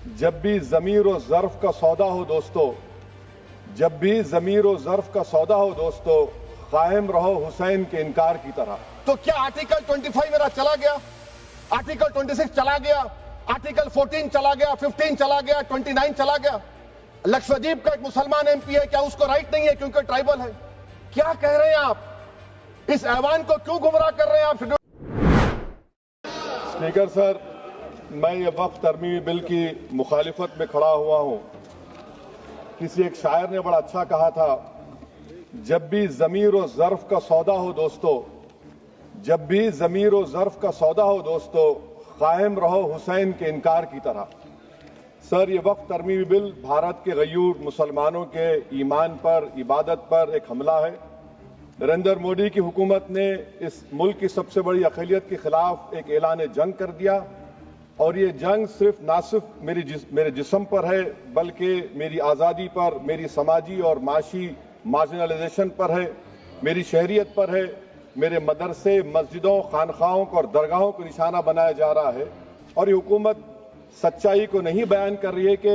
जब भी ज़मीर और ज़र्फ का सौदा हो दोस्तों, जब भी ज़मीर और ज़र्फ का सौदा हो दोस्तों, कायम रहो हुसैन के इनकार की तरह। तो क्या आर्टिकल 25 मेरा चला गया, आर्टिकल 26 चला गया, आर्टिकल 14 चला गया, 15 चला गया, 29 चला गया? लक्षद्वीप का एक मुसलमान एमपी है, क्या उसको राइट नहीं है क्योंकि ट्राइबल है? क्या कह रहे हैं आप? इस ऐवान को क्यों गुमराह कर रहे हैं आप? स्पीकर सर, मैं ये वक्फ तरमीमी बिल की मुखालिफत में खड़ा हुआ हूं। किसी एक शायर ने बड़ा अच्छा कहा था, जब भी ज़मीर और ज़र्फ का सौदा हो दोस्तों, जब भी ज़मीर और ज़र्फ का सौदा हो दोस्तों, कायम रहो हुसैन के इनकार की तरह। सर, ये वक्फ तरमीमी बिल भारत के गयूर मुसलमानों के ईमान पर, इबादत पर एक हमला है। नरेंद्र मोदी की हुकूमत ने इस मुल्क की सबसे बड़ी अक़लियत के खिलाफ एक ऐलान जंग कर दिया, और ये जंग ना सिर्फ मेरे जिस्म पर है, बल्कि मेरी आज़ादी पर, मेरी समाजी और माशी मार्जिनलाइजेशन पर है, मेरी शहरियत पर है, मेरे मदरसे, मस्जिदों, खानखाहों और दरगाहों को निशाना बनाया जा रहा है। और ये हुकूमत सच्चाई को नहीं बयान कर रही है कि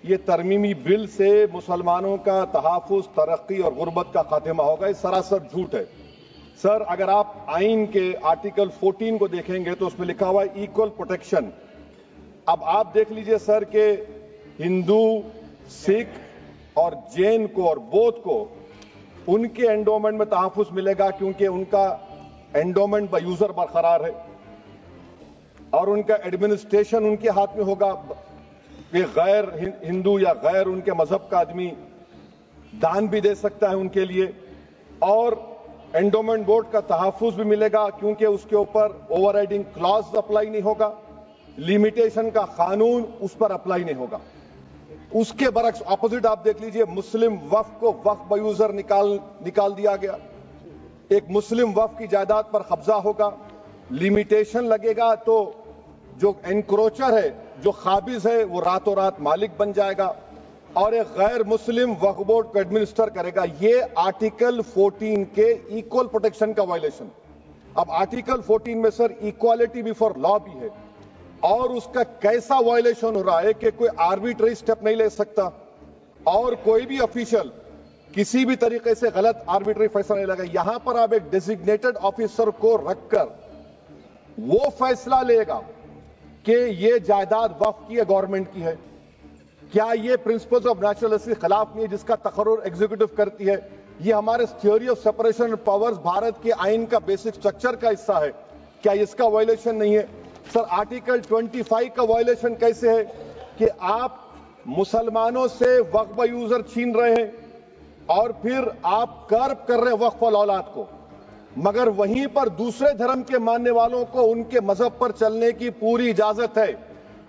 ये तरमीमी बिल से मुसलमानों का तहफ़्फ़ुज़, तरक्की और गुर्बत का खात्मा होगा। ये सरासर झूठ है। सर, अगर आप आइन के आर्टिकल 14 को देखेंगे तो उसमें लिखा हुआ है इक्वल प्रोटेक्शन। अब आप देख लीजिए सर कि हिंदू, सिख और जैन को और बौद्ध को उनके एंडोमेंट में तहफ़्फ़ुज़ मिलेगा, क्योंकि उनका एंडोमेंट बाय यूजर बरकरार है और उनका एडमिनिस्ट्रेशन उनके हाथ में होगा। कि गैर हिंदू या गैर उनके मजहब का आदमी दान भी दे सकता है उनके लिए, और एंडोमेंट बोर्ड का तहफ़्फ़ुज़ भी मिलेगा, क्योंकि उसके ऊपर ओवरराइडिंग क्लॉज अप्लाई नहीं होगा, लिमिटेशन का कानून उस पर अप्लाई नहीं होगा। उसके बरक्स ऑपोजिट आप देख लीजिए, मुस्लिम वक्फ को वक्फ बाय यूजर निकाल दिया गया। एक मुस्लिम वक्फ की जायदाद पर कब्जा होगा, लिमिटेशन लगेगा, तो जो एनक्रोचर है, जो खाबिज है, वो रातों रात मालिक बन जाएगा और एक गैर मुस्लिम वक्फ बोर्ड को एडमिनिस्टर करेगा। ये आर्टिकल 14 के इक्वल प्रोटेक्शन का वायलेशन। अब आर्टिकल 14 में सर इक्वालिटी बिफोर लॉ भी है, और उसका कैसा वायलेशन हो रहा है कि कोई आर्बिट्ररी स्टेप नहीं ले सकता, और कोई भी ऑफिशियल किसी भी तरीके से गलत आर्बिट्ररी फैसला नहीं लगा। यहां पर आप एक डेजिग्नेटेड ऑफिसर को रखकर वो फैसला लेगा कि ये जायदाद वक्फ की है, गवर्नमेंट की है। क्या ये प्रिंसिपल्स ऑफ नेचुरलिटी के खिलाफ नहीं है, जिसका तकर्रुर एग्जीक्यूटिव करती है? ये हमारे theory of separation of powers, Bharat के आइन का बेसिक स्ट्रक्चर का हिस्सा है। क्या इसका वायलेशन नहीं है? सर, आर्टिकल 25 का वायलेशन कैसे है कि आप मुसलमानों से वक्फ बाय यूजर छीन रहे हैं और फिर आप कर्ब कर रहे हैं वक्फ वाल औलाद को, मगर वहीं पर दूसरे धर्म के मानने वालों को उनके मजहब पर चलने की पूरी इजाजत है।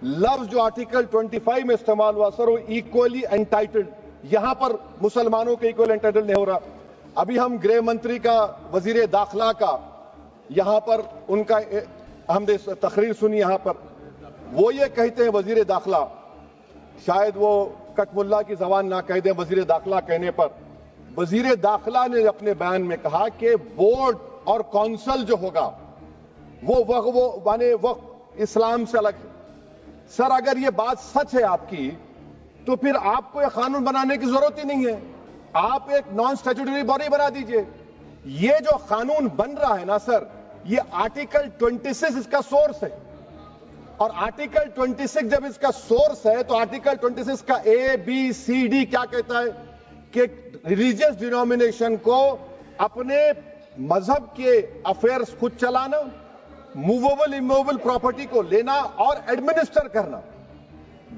लफ्ज जो आर्टिकल 25 में इस्तेमाल हुआ सर, वो इक्वली एंटाइटल्ड, यहां पर मुसलमानों के इक्वल एंटाइटल्ड नहीं हो रहा। अभी हम गृह मंत्री का, वजीर दाखिला का यहां पर उनका हमने तकरीर सुनी, यहां पर वो ये कहते हैं, वजीर दाखिला, शायद वो कटमुल्ला की जबान ना कह दें, वजीर दाखिला कहने पर वजीर दाखिला ने अपने बयान में कहा कि बोर्ड और काउंसिल जो होगा वो माने वक्फ इस्लाम से अलग है। सर, अगर ये बात सच है आपकी, तो फिर आपको यह कानून बनाने की जरूरत ही नहीं है। आप एक नॉन स्टैट्यूटरी बॉडी बना दीजिए। ये जो कानून बन रहा है ना सर, ये आर्टिकल 26 इसका सोर्स है, और आर्टिकल 26 जब इसका सोर्स है तो आर्टिकल 26 का ABCD क्या कहता है कि रिलीजियस डिनोमिनेशन को अपने मजहब के अफेयर्स खुद चलाना, मूवेबल इमूवेबल प्रॉपर्टी को लेना और एडमिनिस्टर करना।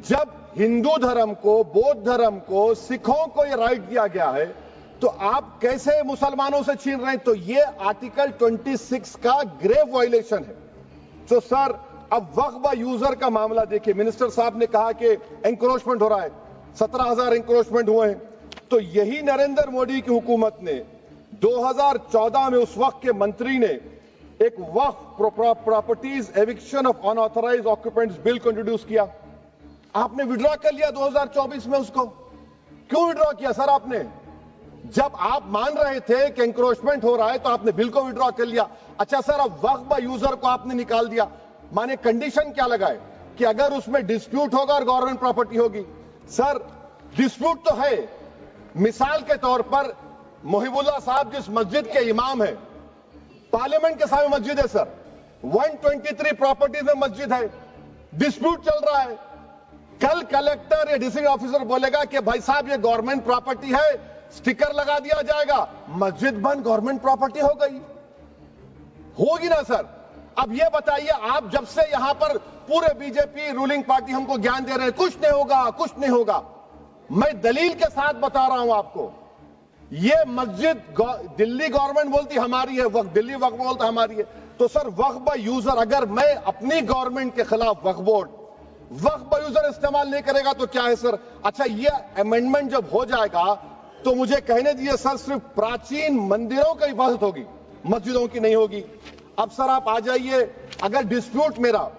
जब हिंदू धर्म को, बौद्ध धर्म को, सिखों को यह राइट दिया गया है, तो आप कैसे मुसलमानों से छीन रहे हैं? तो यह आर्टिकल 26 का ग्रेव वायलेशन है। तो सर, अब वक्फ बाय यूजर का मामला देखिए, मिनिस्टर साहब ने कहा कि एंक्रोचमेंट हो रहा है, 17,000 एंक्रोचमेंट हुए हैं। तो यही नरेंद्र मोदी की हुकूमत ने 2014 में उस वक्त के मंत्री ने एक Waqf properties eviction of unauthorised occupants bill को इंट्रोड्यूस किया। आपने विड्रॉ कर लिया 2024 में उसको। क्यों विड्रॉ किया सर आपने? जब आप मान रहे थे कि एंक्रोचमेंट हो रहा है तो आपने बिल को विड्रॉ कर लिया। अच्छा सर, अब वक्फ बाय यूजर को आपने निकाल दिया, माने कंडीशन क्या लगाए कि अगर उसमें डिस्प्यूट होगा और गवर्नमेंट प्रॉपर्टी होगी। सर डिस्प्यूट तो है। मिसाल के तौर पर मोहिबुल्लाह साहब जिस मस्जिद के इमाम है, पार्लियामेंट के सामने मस्जिद है सर, 123 प्रॉपर्टीज में मस्जिद है, डिस्प्यूट चल रहा है। कल कलेक्टर या डिस्ट्रिक्ट ऑफिसर बोलेगा कि भाई साहब ये गवर्नमेंट प्रॉपर्टी है, स्टिकर लगा दिया जाएगा, मस्जिद बंद, गवर्नमेंट प्रॉपर्टी हो गई, होगी ना सर। अब ये बताइए, आप जब से यहां पर पूरे बीजेपी रूलिंग पार्टी हमको ज्ञान दे रहे हैं कुछ नहीं होगा, कुछ नहीं होगा, मैं दलील के साथ बता रहा हूं आपको। ये मस्जिद दिल्ली गवर्नमेंट बोलती हमारी है, वक्फ दिल्ली वक्फ बोलता हमारी है, तो सर वक्फ बाय यूजर, अगर मैं अपनी गवर्नमेंट के खिलाफ वक्फ बोर्ड वक्फ बाय यूजर इस्तेमाल नहीं करेगा तो क्या है सर। अच्छा, ये अमेंडमेंट जब हो जाएगा तो मुझे कहने दीजिए सर, सिर्फ प्राचीन मंदिरों की हिफाजत होगी, मस्जिदों की नहीं होगी। अब सर आप आ जाइए, अगर डिस्प्यूट मेरा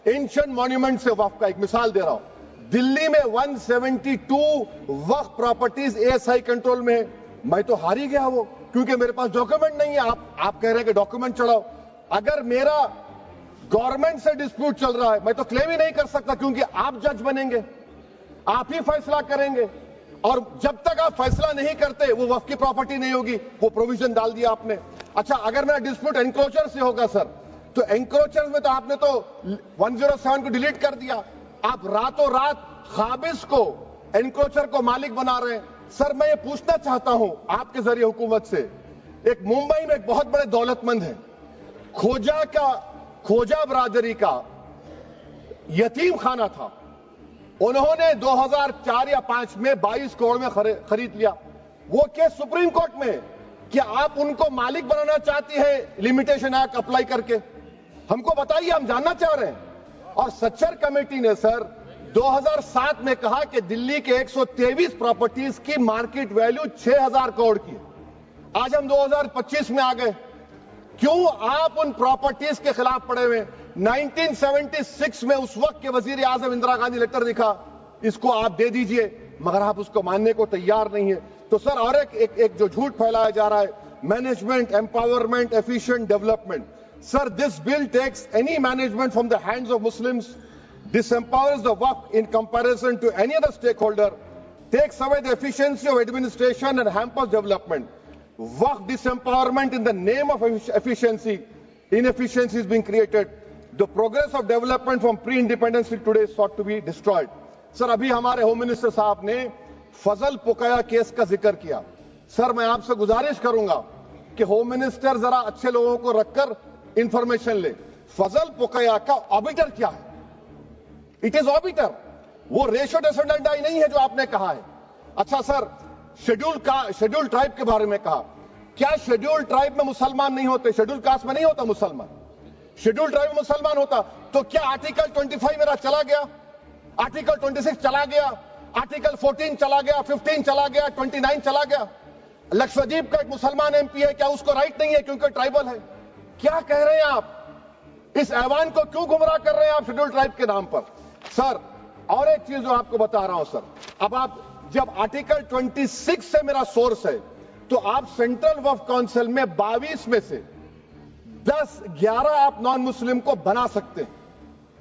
एंशिएंट मॉन्यूमेंट से वक्फ का, एक मिसाल दे रहा हूं, दिल्ली में 172 वक्फ प्रॉपर्टीज एएसआई कंट्रोल में है, मैं तो हार ही गया वो, क्योंकि मेरे पास डॉक्यूमेंट नहीं है। आप कह रहे हैं कि डॉक्यूमेंट चढ़ाओ, अगर मेरा गवर्नमेंट से डिस्प्यूट चल रहा है मैं तो क्लेम ही नहीं कर सकता, क्योंकि आप जज बनेंगे, आप ही फैसला करेंगे, और जब तक आप फैसला नहीं करते वो वक्फ की प्रॉपर्टी नहीं होगी। वो प्रोविजन डाल दिया आपने। अच्छा, अगर मेरा डिस्प्यूट एनक्रोचर से होगा सर, तो एनक्रोचर में तो आपने तो 107 को डिलीट कर दिया, आप रातों रात खाबिस को, एनक्रोचर को मालिक बना रहे हैं। सर मैं ये पूछना चाहता हूं आपके जरिए हुकूमत से, एक मुंबई में एक बहुत बड़े दौलतमंद है, खोजा बरादरी का यतीम खाना था, उन्होंने 2004 या 5 में 22 करोड़ में खरीद लिया। वो केस सुप्रीम कोर्ट में कि आप उनको मालिक बनाना चाहती है लिमिटेशन एक्ट अप्लाई करके, हमको बताइए, हम जानना चाह रहे हैं। और सच्चर कमेटी ने सर 2007 में कहा कि दिल्ली के 123 प्रॉपर्टीज की मार्केट वैल्यू 6000 करोड़ की। आज हम 2025 में आ गए, क्यों आप उन प्रॉपर्टीज के खिलाफ पड़े हुए? 1976 में उस वक्त के वजीर आजम इंदिरा गांधी लेटर लिखा, इसको आप दे दीजिए, मगर आप उसको मानने को तैयार नहीं है। तो सर और एक जो झूठ फैलाया जा रहा है, management empowerment efficient development, sir this bill takes any management from the hands of Muslims, disempowers the waqf in comparison to any other stakeholder, takes away the efficiency of administration and hampers development. Waqf disempowerment in the name of efficiency, inefficiency is being created. The progress of development from pre-independence till today is sought to be destroyed. Sir अभी हमारे home minister साहब ने फजल पुकाया case का जिक्र किया। Sir मैं आपसे गुजारिश करूंगा कि होम मिनिस्टर जरा अच्छे लोगों को रखकर इंफॉर्मेशन ले। फजल पुकाया का ऑबिटर क्या है? इट इज ऑबिटर, वो रेशो डेसेंडेंटाई नहीं है जो आपने कहा है। अच्छा सर, शेड्यूल ट्राइब के बारे में कहा, क्या शेड्यूल ट्राइब में मुसलमान नहीं होते? शेड्यूल कास्ट में नहीं होता मुसलमान, शेड्यूल ट्राइब में मुसलमान होता। तो क्या आर्टिकल 25 मेरा चला गया, आर्टिकल 26 चला गया, आर्टिकल 14 चला गया, 15 चला गया, 29 चला गया? लक्षद्वीप का एक मुसलमान एमपी है, क्या उसको राइट नहीं है क्योंकि ट्राइबल है? क्या कह रहे हैं आप? इस ऐवान को क्यों गुमराह कर रहे हैं आप शेड्यूल ट्राइब के नाम पर? सर और एक चीज जो आपको बता रहा हूं सर, अब आप जब आर्टिकल 26 से मेरा सोर्स है, तो आप सेंट्रल वक्फ काउंसिल में 22 में से 10-11 आप नॉन मुस्लिम को बना सकते हैं,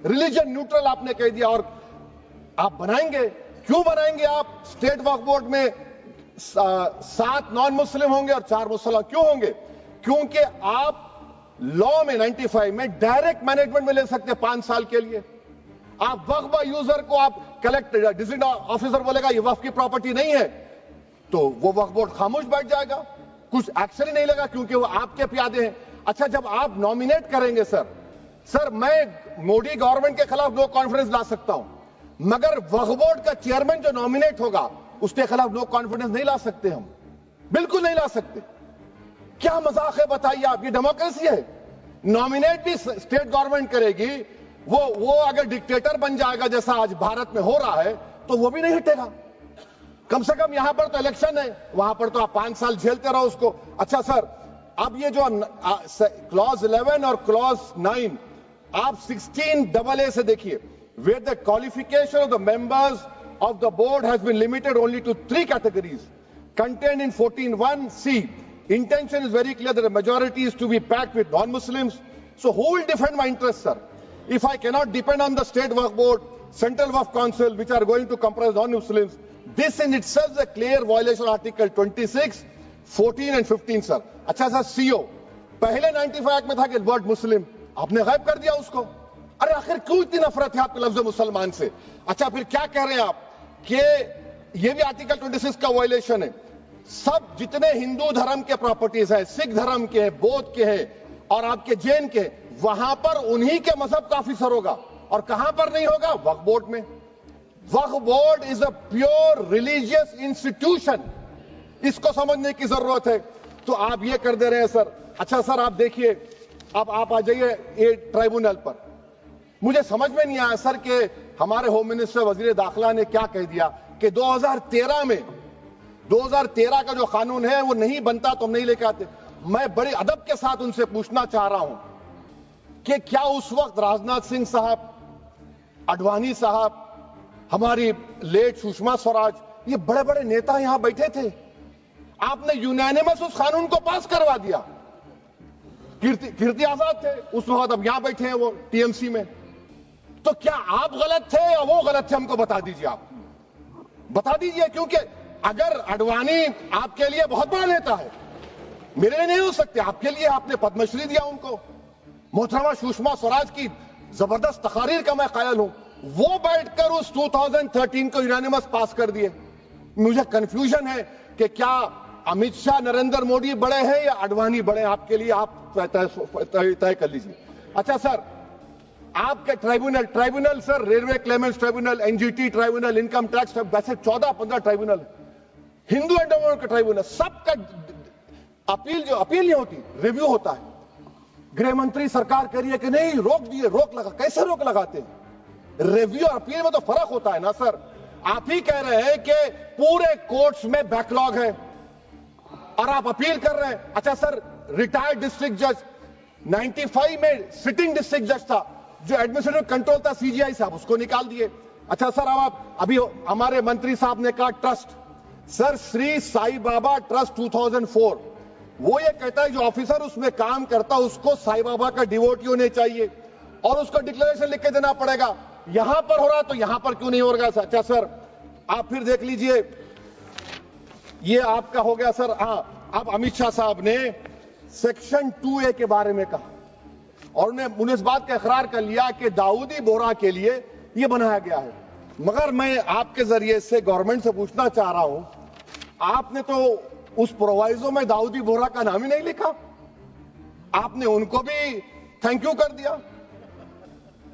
रिलीजन न्यूट्रल आपने कह दिया। और आप बनाएंगे, क्यों बनाएंगे आप? स्टेट वक्फ बोर्ड में 7 नॉन मुस्लिम होंगे और 4 मुसलमान, क्यों होंगे? क्योंकि आप लॉ में 95 में डायरेक्ट मैनेजमेंट में ले सकते हैं 5 साल के लिए। आप वक्फ बाय यूजर को आप कलेक्टर डिस्ट्रिक्ट ऑफिसर बोलेगा ये वक्फ की प्रॉपर्टी नहीं है, तो वो वक्फ बोर्ड खामोश बैठ जाएगा, कुछ एक्शन ही नहीं लेगा, क्योंकि वो आपके प्यादे हैं। अच्छा, जब आप नॉमिनेट करेंगे सर मैं मोदी गवर्नमेंट के खिलाफ नो कॉन्फिडेंस ला सकता हूं, मगर वक्फ बोर्ड का चेयरमैन जो नॉमिनेट होगा उसके खिलाफ नो कॉन्फिडेंस नहीं ला सकते, हम बिल्कुल नहीं ला सकते। क्या मजाक है बताइए आप? ये डेमोक्रेसी है। नॉमिनेट भी स्टेट गवर्नमेंट करेगी, वो अगर डिक्टेटर बन जाएगा जैसा आज भारत में हो रहा है तो वो भी नहीं हटेगा। कम से कम यहां पर तो इलेक्शन है, वहां पर तो आप 5 साल झेलते रहो उसको। अच्छा सर, अब ये जो क्लॉज 11 और क्लॉज 9 आप 16AA से देखिए, where the qualification of the members of the board has been limited only to 3 categories contained in 14(1)(c). Intention is very clear that the majority is to be packed with non-Muslims. So who will defend my interest, sir? if I cannot depend on the state Waqf board, central Waqf council, which are going to comprise non-Muslims, this in itself is a clear violation of Article 26, 14 and 15, sir. अच्छा sir, CO पहले 95 act में था कि word मुस्लिम, आपने गायब कर दिया उसको। अरे आखिर क्यों इतनी नफरत है आपके लफ्ज मुसलमान से? अच्छा फिर क्या कह रहे हैं आप कि ये भी आर्टिकल 26 का वायलेशन है। सब जितने हिंदू धर्म के प्रॉपर्टीज है, सिख धर्म के, बौद्ध के हैं और आपके जैन के, वहां पर उन्हीं के मजहब का ऑफिसर होगा। और कहां पर नहीं होगा? वक्फ बोर्ड में। Waqf board is a pure religious institution, इसको समझने की जरूरत है। तो आप ये कर दे रहे हैं सर। अच्छा सर, आप देखिए, अब आप आ जाइए ये ट्राइब्यूनल पर। मुझे समझ में नहीं आया सर कि हमारे होम मिनिस्टर वजीर दाखिला ने क्या कह दिया कि 2013 का जो कानून है वो नहीं बनता तो हम नहीं लेके आते। मैं बड़े अदब के साथ उनसे पूछना चाह रहा हूं कि क्या उस वक्त राजनाथ सिंह साहब, अडवाणी साहब, हमारी लेट सुषमा स्वराज, ये बड़े बड़े नेता यहां बैठे थे? आपने यूनानिमस उस कानून को पास करवा दिया। कीर्ति आजाद थे उस वक्त, अब यहां बैठे हैं वो टीएमसी में। तो क्या आप गलत थे या वो गलत थे? हमको बता दीजिए, आप बता दीजिए। क्योंकि अगर अडवाणी आपके लिए बहुत बड़ा नेता है, मेरे लिए नहीं हो सकते, आपके लिए आपने पद्मश्री दिया उनको। मोहतरमा सुषमा स्वराज की जबरदस्त तकारीर का मैं कायल हूं, वो बैठकर उस 2013 को यूनानिमस पास कर दिए। मुझे कंफ्यूजन है कि क्या अमित शाह, नरेंद्र मोदी बड़े हैं या अडवाणी बड़े हैं? आपके लिए आप तय कर लीजिए। अच्छा सर, आपके tribunal sir, railway Clements tribunal, NGT tribunal, income tax, वैसे 14-15 ट्राइब्यूनल, हिंदू एंडोवर का ट्राइब्यूनल, सबका अपील नहीं होती, रिव्यू होता है। गृह मंत्री सरकार कह रही है कि नहीं, रोक दिए, रोक लगा। कैसे रोक लगाते हैं? रिव्यू और अपील में तो फर्क होता है ना सर। आप ही कह रहे हैं कि पूरे कोर्ट्स में बैकलॉग है और आप अपील कर रहे हैं। अच्छा सर, रिटायर्ड डिस्ट्रिक्ट जज 95 में सिटिंग डिस्ट्रिक्ट जज था, जो एडमिनिस्ट्रेटिव कंट्रोल था सीजीआई साहब, उसको निकाल दिए। अच्छा सर, अब आप अभी हमारे मंत्री साहब ने कहा trust, sir Shri Sai Baba trust 2004, वो ये कहता है जो ऑफिसर उसमें काम करता है उसको साई बाबा का डिवोटी होने चाहिए और उसको डिक्लेरेशन लिख के देना पड़ेगा। यहां पर हो रहा तो यहां पर क्यों नहीं हो रहा? अच्छा सर, आप फिर देख लीजिए, ये आपका हो गया सर। हाँ, अब अमित शाह साहब ने सेक्शन 2A के बारे में कहा और उन्होंने इस बात का इकरार कर लिया कि दाऊदी बोहरा के लिए यह बनाया गया है। मगर मैं आपके जरिए से गवर्नमेंट से पूछना चाह रहा हूं, आपने तो उस प्रोवाइजो में दाऊदी बोहरा का नाम ही नहीं लिखा। आपने उनको भी थैंक यू कर दिया,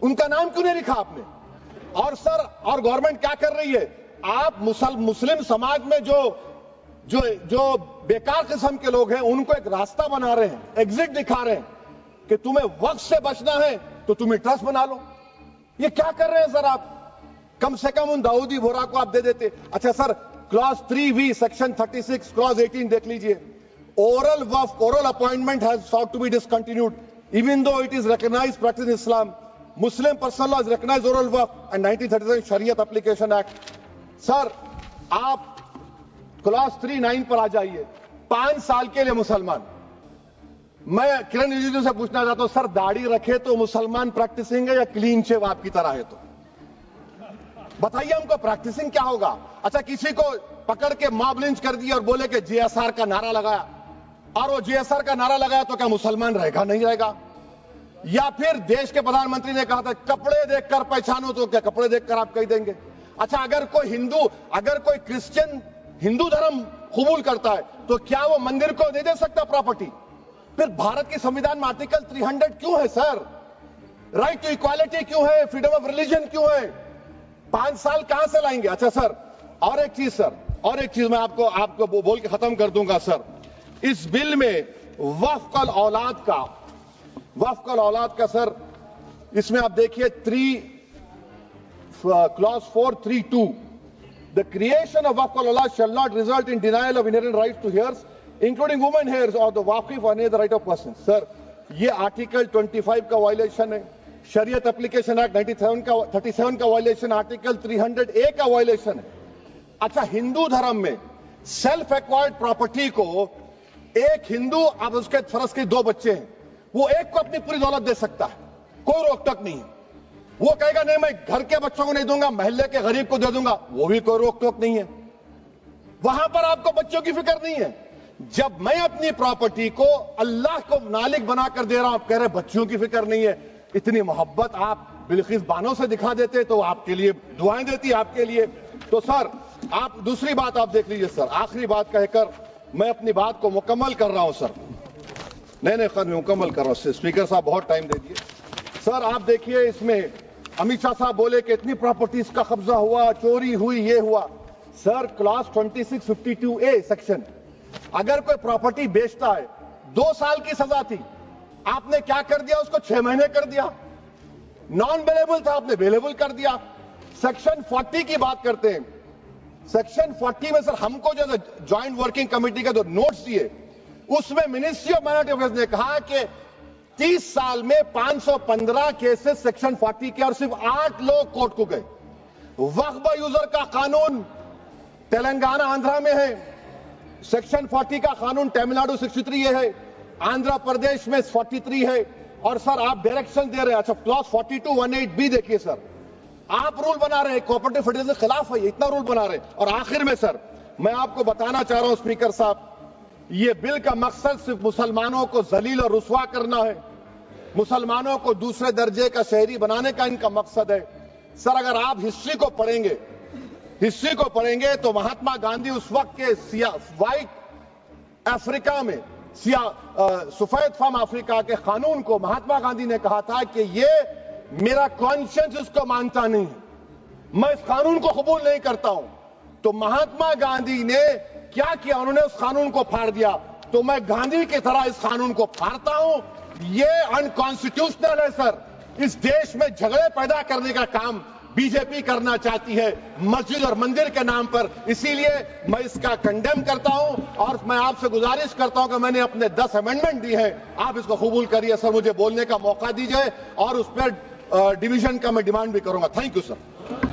उनका नाम क्यों नहीं लिखा आपने? और सर, और गवर्नमेंट क्या कर रही है? आप मुस्लिम समाज में जो बेकार किस्म के लोग हैं उनको एक रास्ता बना रहे हैं, एग्जिट दिखा रहे हैं कि तुम्हें वक्त से बचना है तो तुम्हें ट्रस्ट बना लो। ये क्या कर रहे हैं सर आप? कम से कम उन दाऊदी बोहरा को आप दे देते। अच्छा sir, clause 3V section 36 clause 18 देख लीजिए। Oral Waqf, oral appointment has sought to be discontinued even though it is recognized practice in Islam. Muslim personal law is recognized oral waqf and 1937 Shariat Application Act. Sir, आप clause 39 पर आ जाइए। 5 साल के लिए मुसलमान। मैं किरण रिजिजू से पूछना चाहता हूं, सर दाढ़ी रखे तो मुसलमान प्रैक्टिसिंग है या क्लीन शेव आपकी तरह है? तो बताइए हमको, प्रैक्टिसिंग क्या होगा? अच्छा, किसी को पकड़ के मॉब लिंच कर दिया और बोले कि JSR का नारा लगाया, और वो JSR का नारा लगाया तो क्या मुसलमान रहेगा? नहीं रहेगा। या फिर देश के प्रधानमंत्री ने कहा था कपड़े देखकर पहचानो, तो क्या कपड़े देखकर आप कह देंगे? अच्छा, अगर कोई क्रिश्चियन हिंदू धर्म कबूल करता है तो क्या वो मंदिर को नहीं दे सकता प्रॉपर्टी? फिर भारत के संविधान में आर्टिकल 300 क्यों है सर? राइट टू इक्वालिटी क्यों है? फ्रीडम ऑफ रिलीजन क्यों है? 5 साल कहां से लाएंगे? अच्छा सर, और एक चीज सर, और एक चीज मैं आपको बोल के खत्म कर दूंगा सर। इस बिल में वक्फ औलाद का सर, इसमें आप देखिए clause 432, the creation of waqf al-awlad shall not result in denial of inherent rights to heirs, including women heirs or the waqif or any other right of person. Sir, ये article 25 का violation है, शरीयत application act 37 का violation, article 300A का violation है। अच्छा, हिंदू धर्म में सेल्फ एक्वायर्ड प्रॉपर्टी को एक हिंदू, अब उसके फर्ज के 2 बच्चे हैं, वो एक को अपनी पूरी दौलत दे सकता है, कोई रोक टोक नहीं है। वो कहेगा नहीं मैं घर के बच्चों को नहीं दूंगा, मोहल्ले के गरीब को दे दूंगा, वो भी कोई रोक टोक नहीं है। वहां पर आपको बच्चों की फिक्र नहीं है। जब मैं अपनी प्रॉपर्टी को अल्लाह को मालिक बनाकर दे रहा हूं, आप कह रहे बच्चों की फिक्र नहीं है। इतनी मोहब्बत आप बिल्किस बानो से दिखा देते तो आपके लिए दुआएं देती आपके लिए। तो सर आप दूसरी बात आप देख लीजिए सर, आखिरी बात कहकर मैं अपनी बात को मुकम्मल कर रहा हूं सर। नहीं खैर मैं मुकम्मल कर रहा हूं। स्पीकर साहब बहुत टाइम दे दिए। सर आप देखिए इसमें अमित शाह साहब बोले कि इतनी प्रॉपर्टीज का कब्जा हुआ, चोरी हुई, ये हुआ। सर क्लास 2652A सेक्शन, अगर कोई प्रॉपर्टी बेचता है 2 साल की सजा थी, आपने क्या कर दिया, उसको 6 महीने कर दिया। नॉन बेलेबल था, आपने बेलेबल कर दिया। सेक्शन 40 की बात करते हैं। सेक्शन 40 में सर हमको जो ज्वाइंट वर्किंग कमेटी का जो नोट्स दिए, उसमें मिनिस्ट्री ऑफ माइनॉरिटी अफेयर्स ने कहा कि 30 साल में 515 केसेस सेक्शन 40 के और सिर्फ 8 लोग कोर्ट को गए। वक्फ यूजर का कानून तेलंगाना आंध्रा में है, सेक्शन 40 का कानून तमिलनाडु 63 है, आंध्र प्रदेश में 43 है। और सर आप डायरेक्शन दे रहे हैं। अच्छा क्लॉज 4218B देखिए सर, आप रूल बना रहे हैं, कोऑपरेटिव फेडरलिज्म के खिलाफ है, इतना रूल बना रहे हैं। और आखिर में सर मैं आपको बताना चाह रहा हूं स्पीकर साहब, ये बिल का मकसद सिर्फ मुसलमानों को जलील और रुस्वा करना है, मुसलमानों को दूसरे दर्जे का शहरी बनाने का इनका मकसद है। सर अगर आप हिस्ट्री को पढ़ेंगे तो महात्मा गांधी उस वक्त के व्हाइट अफ्रीका में सफेद फार्म अफ्रीका के कानून को महात्मा गांधी ने कहा था कि ये मेरा कॉन्शियंस उसको मानता नहीं है, मैं इस कानून को कबूल नहीं करता हूं। तो महात्मा गांधी ने क्या किया, उन्होंने उस कानून को फाड़ दिया। तो मैं गांधी की तरह इस कानून को फाड़ता हूं। ये अनकॉन्स्टिट्यूशनल है सर। इस देश में झगड़े पैदा करने का काम बीजेपी करना चाहती है मस्जिद और मंदिर के नाम पर, इसीलिए मैं इसका कंडेम करता हूं। और मैं आपसे गुजारिश करता हूं कि मैंने अपने 10 अमेंडमेंट दी है, आप इसको कबूल करिए सर, मुझे बोलने का मौका दीजिए और उस पर डिवीजन का मैं डिमांड भी करूंगा। Thank you sir.